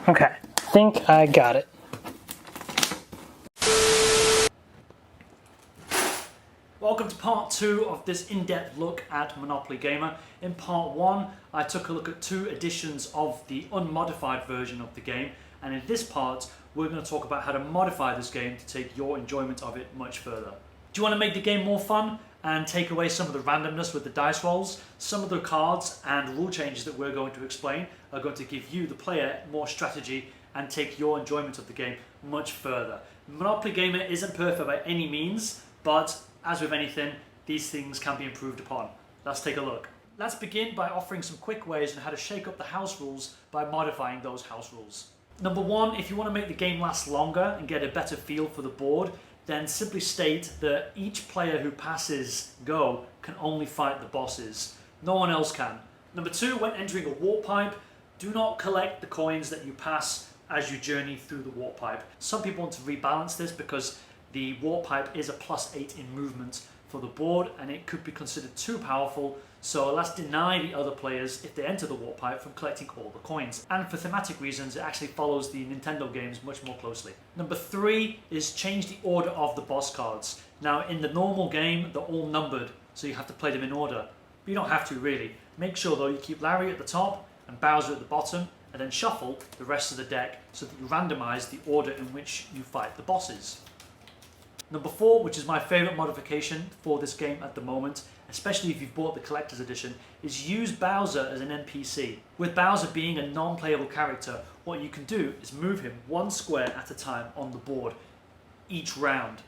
Okay, think I got it. Welcome to part 2 of this in-depth look at Monopoly Gamer. In part 1, I took a look at 2 editions of the unmodified version of the game, and in this part, we're going to talk about how to modify this game to take your enjoyment of it much further. Do you want to make the game more fun and take away some of the randomness with the dice rolls? Some of the cards and rule changes that we're going to explain are going to give you, the player, more strategy and take your enjoyment of the game much further. Monopoly Gamer isn't perfect by any means, but as with anything, these things can be improved upon. Let's take a look. Let's begin by offering some quick ways on how to shake up the house rules by modifying those house rules. Number 1, if you want to make the game last longer and get a better feel for the board, then simply state that each player who passes go can only fight the bosses. No one else can. Number 2, when entering a warp pipe, do not collect the coins that you pass as you journey through the warp pipe. Some people want to rebalance this because the warp pipe is a +8 in movement for the board and it could be considered too powerful, so let's deny the other players, if they enter the warp pipe, from collecting all the coins. And for thematic reasons, it actually follows the Nintendo games much more closely. Number 3 is change the order of the boss cards. Now in the normal game, they're all numbered, so you have to play them in order. But you don't have to really. Make sure though you keep Larry at the top and Bowser at the bottom, and then shuffle the rest of the deck so that you randomize the order in which you fight the bosses. Number 4, which is my favourite modification for this game at the moment, especially if you've bought the Collector's Edition, is use Bowser as an NPC. With Bowser being a non-playable character, what you can do is move him 1 square at a time on the board, each round.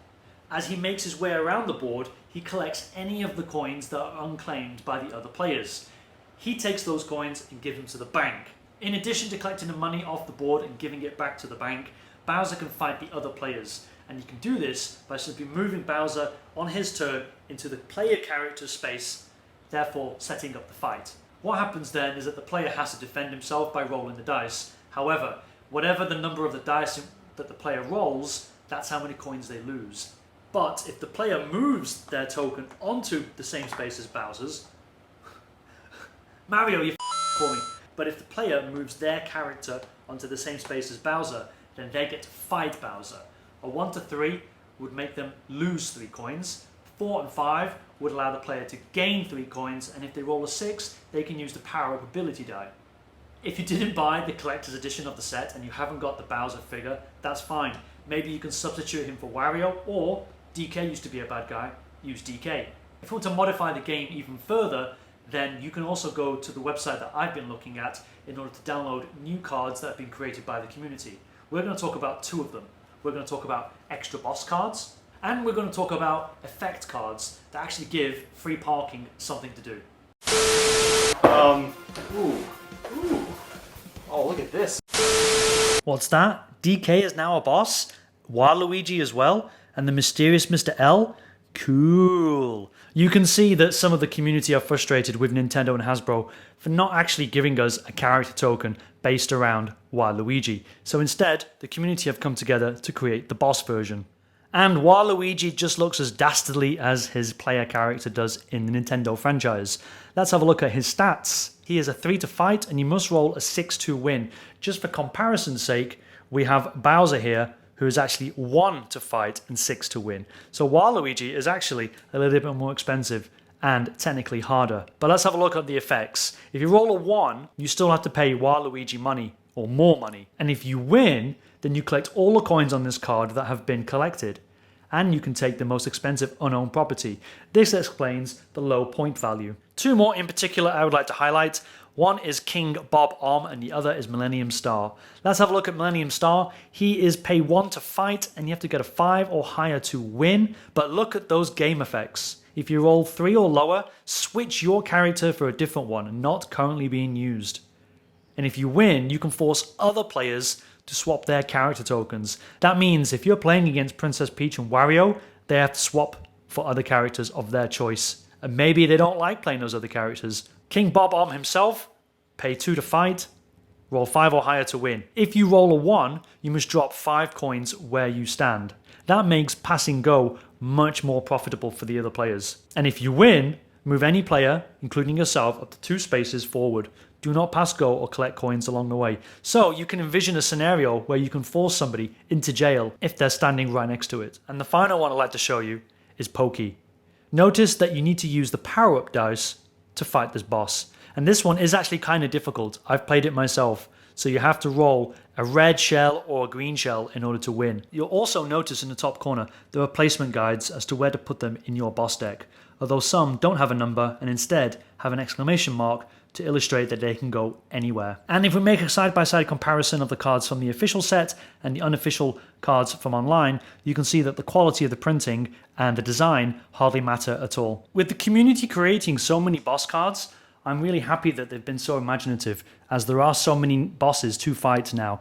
As he makes his way around the board, he collects any of the coins that are unclaimed by the other players. He takes those coins and gives them to the bank. In addition to collecting the money off the board and giving it back to the bank, Bowser can fight the other players. And you can do this by simply moving Bowser on his turn into the player character's space, therefore setting up the fight. What happens then is that the player has to defend himself by rolling the dice. However, whatever the number of the dice that the player rolls, that's how many coins they lose. But if the player moves their token onto the same space as Bowser's, Mario, you for me. But if the player moves their character onto the same space as Bowser, then they get to fight Bowser. A 1 to 3 would make them lose 3 coins. 4 and 5 would allow the player to gain 3 coins, and if they roll a 6, they can use the power-up ability die. If you didn't buy the collector's edition of the set and you haven't got the Bowser figure, that's fine. Maybe you can substitute him for Wario, or DK used to be a bad guy, use DK. If you want to modify the game even further, then you can also go to the website that I've been looking at in order to download new cards that have been created by the community. We're going to talk about 2 of them. We're going to talk about extra boss cards, and we're going to talk about effect cards that actually give free parking something to do. Ooh. Oh, look at this. What's that? DK is now a boss? Waluigi as well? And the mysterious Mr. L? Cool. You can see that some of the community are frustrated with Nintendo and Hasbro for not actually giving us a character token based around Waluigi. So instead, the community have come together to create the boss version. And Waluigi just looks as dastardly as his player character does in the Nintendo franchise. Let's have a look at his stats. He is a 3 to fight and you must roll a 6 to win. Just for comparison's sake, we have Bowser here, who is actually 1 to fight and 6 to win. So Waluigi is actually a little bit more expensive and technically harder. But let's have a look at the effects. If you roll a 1, you still have to pay Waluigi money, or more money. And if you win, then you collect all the coins on this card that have been collected. And you can take the most expensive unowned property. This explains the low point value. 2 more in particular I would like to highlight. One is King Bob Om and the other is Millennium Star. Let's have a look at Millennium Star. He is pay 1 to fight and you have to get a 5 or higher to win. But look at those game effects. If you roll 3 or lower, switch your character for a different one not currently being used. And if you win, you can force other players to swap their character tokens. That means if you're playing against Princess Peach and Wario, they have to swap for other characters of their choice. And maybe they don't like playing those other characters. King Bob Omb himself, pay 2 to fight, roll 5 or higher to win. If you roll a 1, you must drop 5 coins where you stand. That makes passing go much more profitable for the other players. And if you win, Move any player, including yourself, up to 2 spaces forward. Do not pass go or collect coins along the way. So you can envision a scenario where you can force somebody into jail if they're standing right next to it. And the final one I'd like to show you is pokey. Notice that you need to use the power-up dice to fight this boss. And this one is actually kind of difficult. I've played it myself. So you have to roll a red shell or a green shell in order to win. You'll also notice in the top corner there are placement guides as to where to put them in your boss deck, although some don't have a number and instead have an exclamation mark to illustrate that they can go anywhere. And if we make a side-by-side comparison of the cards from the official set and the unofficial cards from online, you can see that the quality of the printing and the design hardly matter at all. With the community creating so many boss cards, I'm really happy that they've been so imaginative, as there are so many bosses to fight now.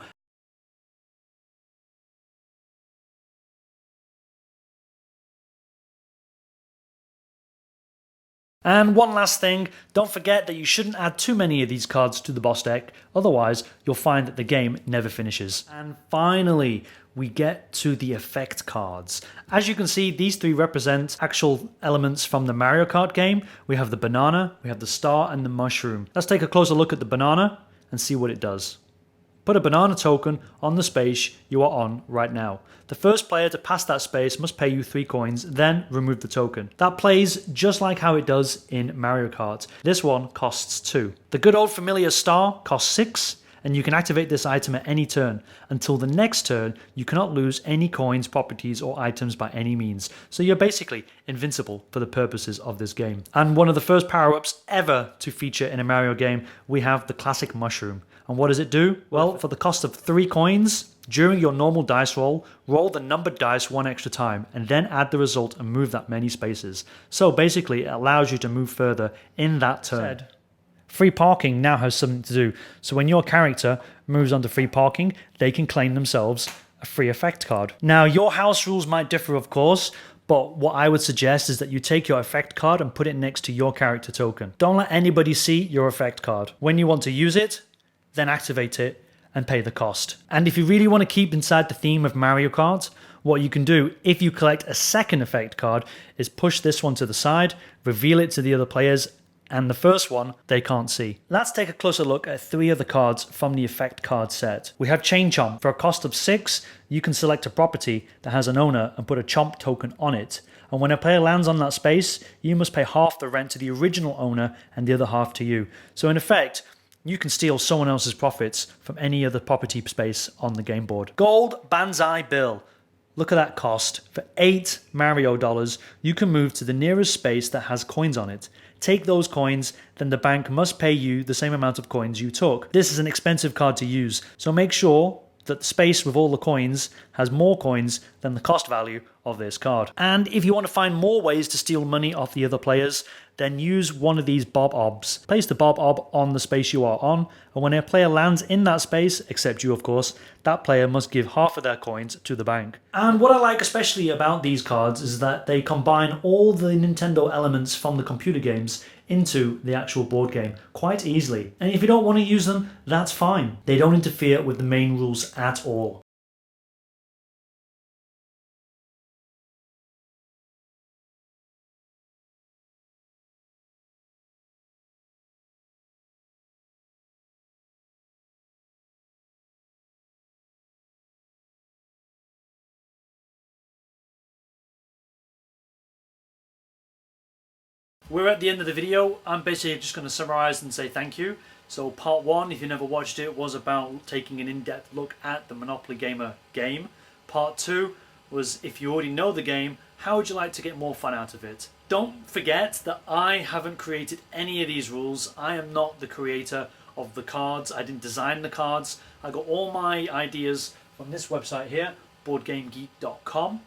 And one last thing, don't forget that you shouldn't add too many of these cards to the boss deck, otherwise you'll find that the game never finishes. And finally, we get to the effect cards. As you can see, these 3 represent actual elements from the Mario Kart game. We have the banana, we have the star, and the mushroom. Let's take a closer look at the banana and see what it does. Put a banana token on the space you are on right now. The first player to pass that space must pay you 3 coins, then remove the token. That plays just like how it does in Mario Kart. This one costs 2. The good old familiar star costs 6, and you can activate this item at any turn. Until the next turn, you cannot lose any coins, properties, or items by any means. So you're basically invincible for the purposes of this game. And one of the first power-ups ever to feature in a Mario game, we have the classic mushroom. And what does it do? Well, for the cost of 3 coins, during your normal dice roll, roll the numbered dice 1 extra time, and then add the result and move that many spaces. So basically, it allows you to move further in that turn. Free parking now has something to do. So when your character moves onto free parking, they can claim themselves a free effect card. Now, your house rules might differ, of course, but what I would suggest is that you take your effect card and put it next to your character token. Don't let anybody see your effect card. When you want to use it, then activate it and pay the cost. And if you really want to keep inside the theme of Mario Kart, what you can do if you collect a second effect card is push this one to the side, reveal it to the other players, and the first one they can't see. Let's take a closer look at 3 of the cards from the effect card set. We have Chain Chomp. For a cost of 6, you can select a property that has an owner and put a Chomp token on it. And when a player lands on that space, you must pay half the rent to the original owner and the other half to you. So in effect, you can steal someone else's profits from any other property space on the game board. Gold Banzai Bill. Look at that cost. For 8 Mario dollars, you can move to the nearest space that has coins on it. Take those coins, then the bank must pay you the same amount of coins you took. This is an expensive card to use, so make sure that the space with all the coins has more coins than the cost value of this card. And if you want to find more ways to steal money off the other players, then use one of these Bob Obs. Place the Bob Ob on the space you are on, and when a player lands in that space, except you of course, that player must give half of their coins to the bank. And what I like especially about these cards is that they combine all the Nintendo elements from the computer games into the actual board game quite easily. And if you don't want to use them, that's fine. They don't interfere with the main rules at all. We're at the end of the video. I'm basically just going to summarize and say thank you. So part 1, if you never watched it, was about taking an in-depth look at the Monopoly Gamer game. Part 2 was, if you already know the game, how would you like to get more fun out of it? Don't forget that I haven't created any of these rules. I am not the creator of the cards. I didn't design the cards. I got all my ideas from this website here, boardgamegeek.com.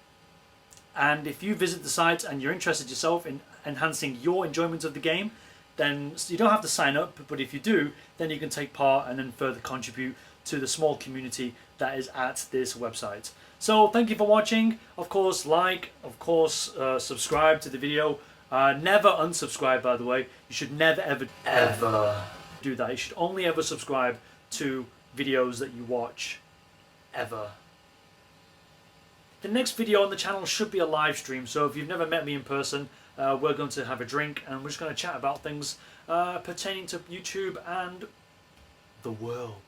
And if you visit the site and you're interested yourself in enhancing your enjoyment of the game, then you don't have to sign up, but if you do, then you can take part and then further contribute to the small community that is at this website. So thank you for watching. Of course, like, of course, subscribe to the video. Never unsubscribe, by the way. You should never ever do that. You should only ever subscribe to videos that you watch ever. The next video on the channel should be a live stream, so if you've never met me in person, We're going to have a drink and we're just going to chat about things pertaining to YouTube and the world.